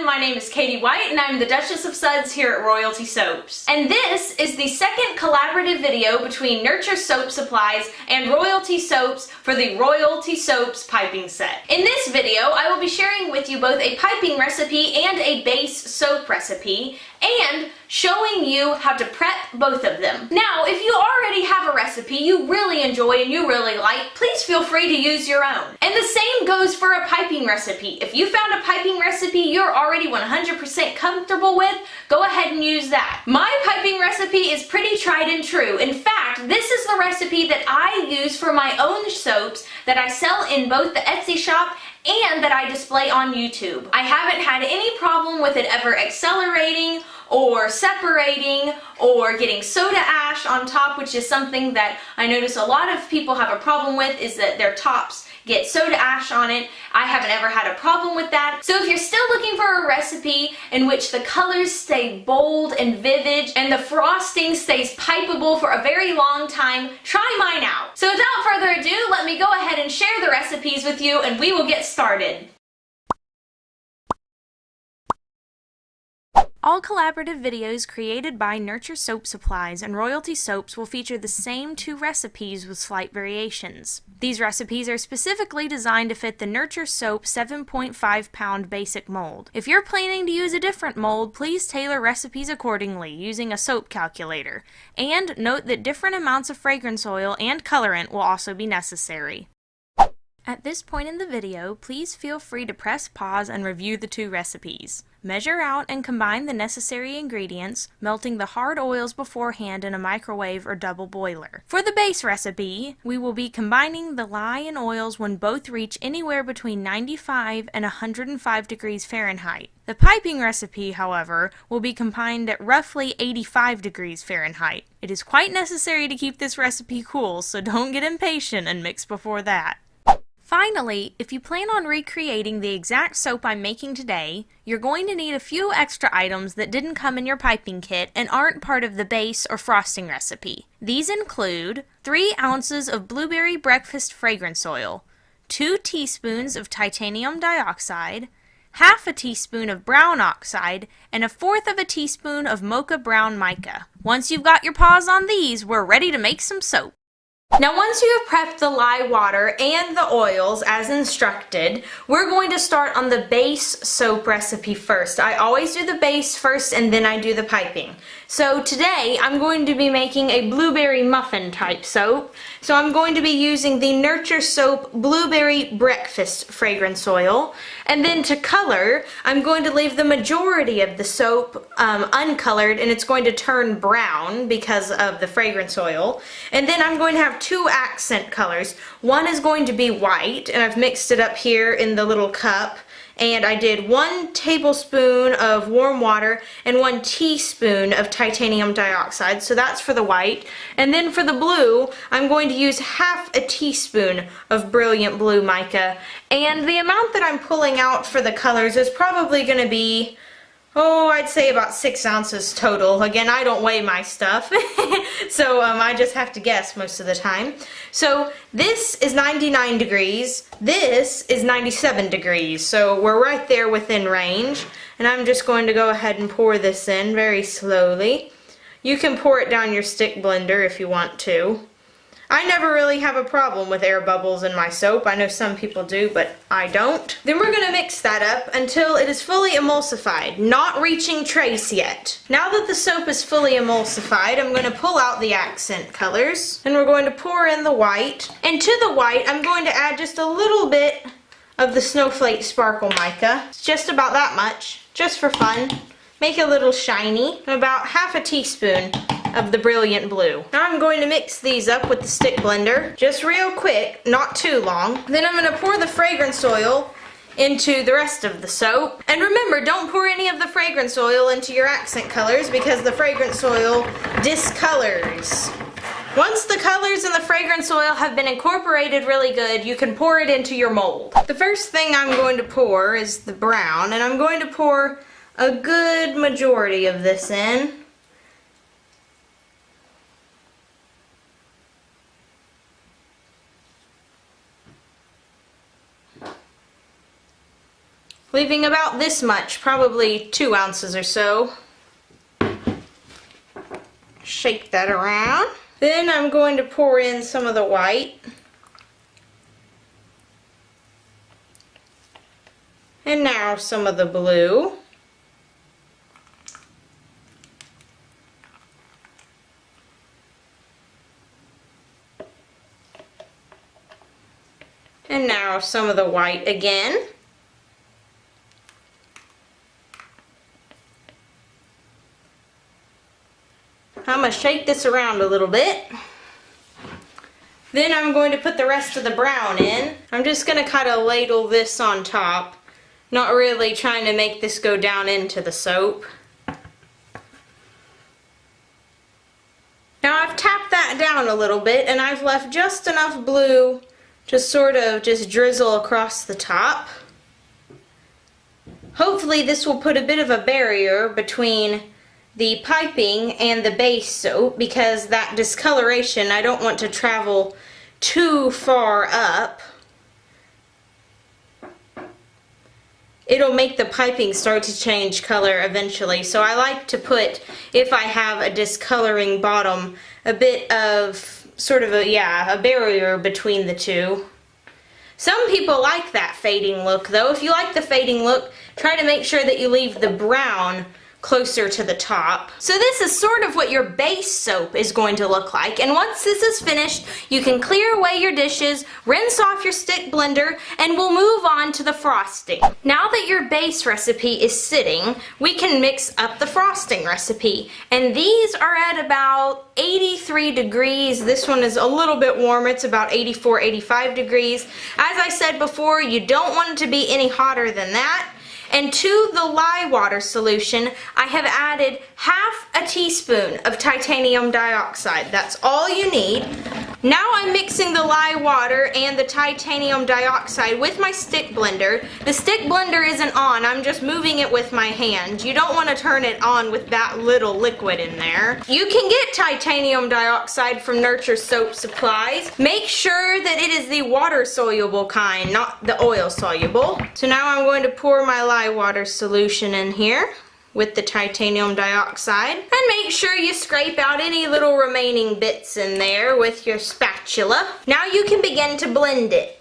my name is Katie White and I'm the Duchess of Suds here at Royalty Soaps. And this is the second collaborative video between Nurture Soap Supplies and Royalty Soaps for the Royalty Soaps piping set. In this video, I will be sharing with you both a piping recipe and a base soap recipe, and showing you how to prep both of them. Now, if you already have a recipe you really enjoy and you really like, please feel free to use your own. And the same goes for a piping recipe. If you found a piping recipe you're already 100% comfortable with, go ahead and use that. My piping recipe is pretty tried and true. In fact, this is the recipe that I use for my own soaps that I sell in both the Etsy shop and that I display on YouTube. I haven't had any problem with it ever accelerating or separating or getting soda ash on top, which is something that I notice a lot of people have a problem with, is that their tops get soda ash on it. I haven't ever had a problem with that. So if you're still looking for a recipe in which the colors stay bold and vivid and the frosting stays pipeable for a very long time, try mine out. So without further ado, let me go ahead and share the recipes with you and we will get started. All collaborative videos created by Nurture Soap Supplies and Royalty Soaps will feature the same two recipes with slight variations. These recipes are specifically designed to fit the Nurture Soap 7.5 pound basic mold. If you're planning to use a different mold, please tailor recipes accordingly using a soap calculator. And note that different amounts of fragrance oil and colorant will also be necessary. At this point in the video, please feel free to press pause and review the two recipes. Measure out and combine the necessary ingredients, melting the hard oils beforehand in a microwave or double boiler. For the base recipe, we will be combining the lye and oils when both reach anywhere between 95 and 105 degrees Fahrenheit. The piping recipe, however, will be combined at roughly 85 degrees Fahrenheit. It is quite necessary to keep this recipe cool, so don't get impatient and mix before that. Finally, if you plan on recreating the exact soap I'm making today, you're going to need a few extra items that didn't come in your piping kit and aren't part of the base or frosting recipe. These include 3 ounces of blueberry breakfast fragrance oil, 2 teaspoons of titanium dioxide, half a teaspoon of brown oxide, and 1/4 teaspoon of mocha brown mica. Once you've got your paws on these, we're ready to make some soap. Now once you have prepped the lye water and the oils as instructed, we're going to start on the base soap recipe first. I always do the base first and then I do the piping. So today I'm going to be making a blueberry muffin type soap. So I'm going to be using the Nurture Soap Blueberry Breakfast Fragrance Oil. And then to color, I'm going to leave the majority of the soap uncolored, and it's going to turn brown because of the fragrance oil. And then I'm going to have 2 accent colors. One is going to be white, and I've mixed it up here in the little cup. And I did 1 tablespoon of warm water and 1 teaspoon of titanium dioxide, so that's for the white. And then for the blue, I'm going to use half a teaspoon of brilliant blue mica. And the amount that I'm pulling out for the colors is probably going to be, I'd say about 6 ounces total. Again, I don't weigh my stuff, so I just have to guess most of the time. So this is 99 degrees, this is 97 degrees, so we're right there within range. And I'm just going to go ahead and pour this in very slowly. You can pour it down your stick blender if you want to. I never really have a problem with air bubbles in my soap. I know some people do, but I don't. Then we're going to mix that up until it is fully emulsified, not reaching trace yet. Now that the soap is fully emulsified, I'm going to pull out the accent colors, and we're going to pour in the white. And to the white, I'm going to add just a little bit of the Snowflake Sparkle Mica. It's just about that much, just for fun. Make it a little shiny. And about half a teaspoon of the brilliant blue. Now I'm going to mix these up with the stick blender, just real quick, not too long. Then I'm going to pour the fragrance oil into the rest of the soap. And remember, don't pour any of the fragrance oil into your accent colors because the fragrance oil discolors. Once the colors and the fragrance oil have been incorporated really good, you can pour it into your mold. The first thing I'm going to pour is the brown, and I'm going to pour a good majority of this in. leaving about this much, probably 2 ounces or so. Shake that around. Then I'm going to pour in some of the white. And now some of the blue. And now some of the white again. I'm going to shake this around a little bit. Then I'm going to put the rest of the brown in. I'm just going to kind of ladle this on top. Not really trying to make this go down into the soap. Now I've tapped that down a little bit and I've left just enough blue to sort of just drizzle across the top. Hopefully this will put a bit of a barrier between the piping and the base soap, because that discoloration, I don't want to travel too far up. It'll make the piping start to change color eventually. So I like to put, if I have a discoloring bottom, a bit of sort of a barrier between the two. Some people like that fading look though. If you like the fading look, try to make sure that you leave the brown closer to the top. So this is sort of what your base soap is going to look like, and once this is finished, you can clear away your dishes, rinse off your stick blender, and we'll move on to the frosting. Now that your base recipe is sitting, we can mix up the frosting recipe, and these are at about 83 degrees. This one is a little bit warmer, it's about 84, 85 degrees. As I said before, you don't want it to be any hotter than that. And to the lye water solution, I have added half a teaspoon of titanium dioxide. That's all you need. Now I'm mixing the lye water and the titanium dioxide with my stick blender. The stick blender isn't on, I'm just moving it with my hand. You don't want to turn it on with that little liquid in there. You can get titanium dioxide from Nurture Soap Supplies. Make sure that it is the water soluble kind, not the oil soluble. So now I'm going to pour my lye water solution in here with the titanium dioxide, and make sure you scrape out any little remaining bits in there with your spatula. Now you can begin to blend it.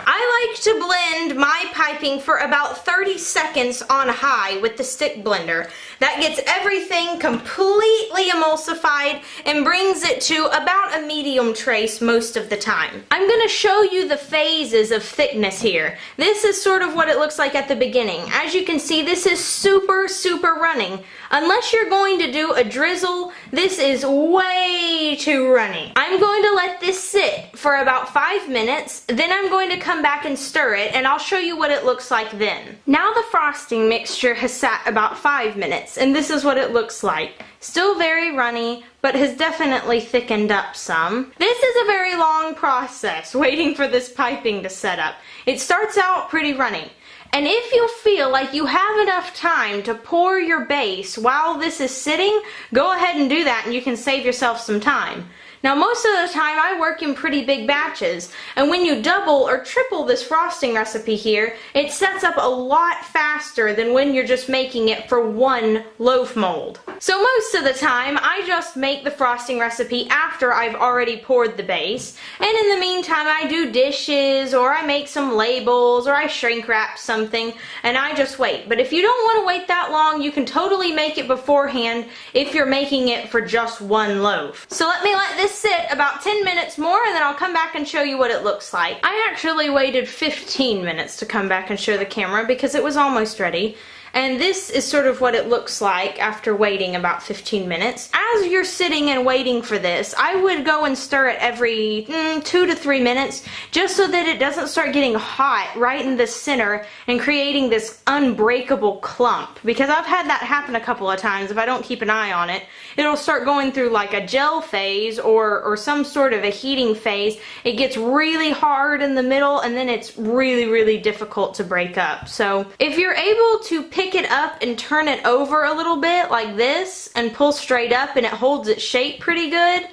I like to blend my piping for about 30 seconds on high with the stick blender. That gets everything completely emulsified and brings it to about a medium trace most of the time. I'm going to show you the phases of thickness here. This is sort of what it looks like at the beginning. As you can see, this is super running. Unless you're going to do a drizzle, this is way too runny. I'm going to let this sit for about 5 minutes, then I'm going to come back and stir it, and I'll show you what it looks like then. Now the frosting mixture has sat about 5 minutes, and this is what it looks like. Still very runny, but has definitely thickened up some. This is a very long process, waiting for this piping to set up. It starts out pretty runny. And if you feel like you have enough time to pour your base while this is sitting, go ahead and do that and you can save yourself some time. Now most of the time I work in pretty big batches, and when you double or triple this frosting recipe here, it sets up a lot faster than when you're just making it for one loaf mold. So most of the time I just make the frosting recipe after I've already poured the base, and in the meantime I do dishes, or I make some labels, or I shrink wrap something, and I just wait. But if you don't want to wait that long, you can totally make it beforehand if you're making it for just one loaf. So let this sit about 10 minutes more, and then I'll come back and show you what it looks like. I actually waited 15 minutes to come back and show the camera because it was almost ready. And this is sort of what it looks like after waiting about 15 minutes. As you're sitting and waiting for this, I would go and stir it every 2 to 3 minutes, just so that it doesn't start getting hot right in the center and creating this unbreakable clump. Because I've had that happen a couple of times. If I don't keep an eye on it, it'll start going through like a gel phase or some sort of a heating phase. It gets really hard in the middle, and then it's really difficult to break up. So if you're able to pick it up and turn it over a little bit like this and pull straight up and it holds its shape pretty good,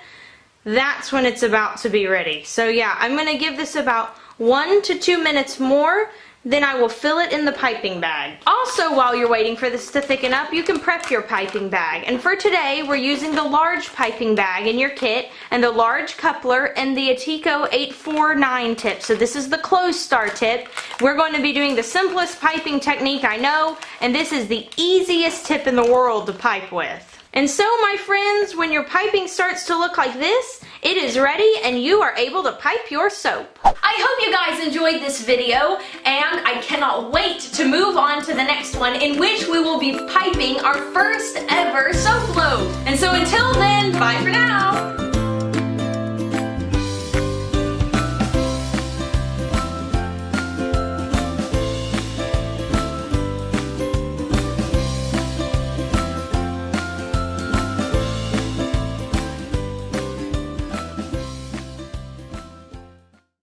that's when it's about to be ready. So yeah, I'm gonna give this about 1 to 2 minutes more, then I will fill it in the piping bag. Also, while you're waiting for this to thicken up, you can prep your piping bag. And for today, we're using the large piping bag in your kit and the large coupler and the Atiko 849 tip. So this is the closed star tip. We're going to be doing the simplest piping technique I know, and this is the easiest tip in the world to pipe with. And so, my friends, when your piping starts to look like this, it is ready and you are able to pipe your soap. I hope you guys enjoyed this video, and I cannot wait to move on to the next one, in which we will be piping our first ever soap load. And so until then, bye for now.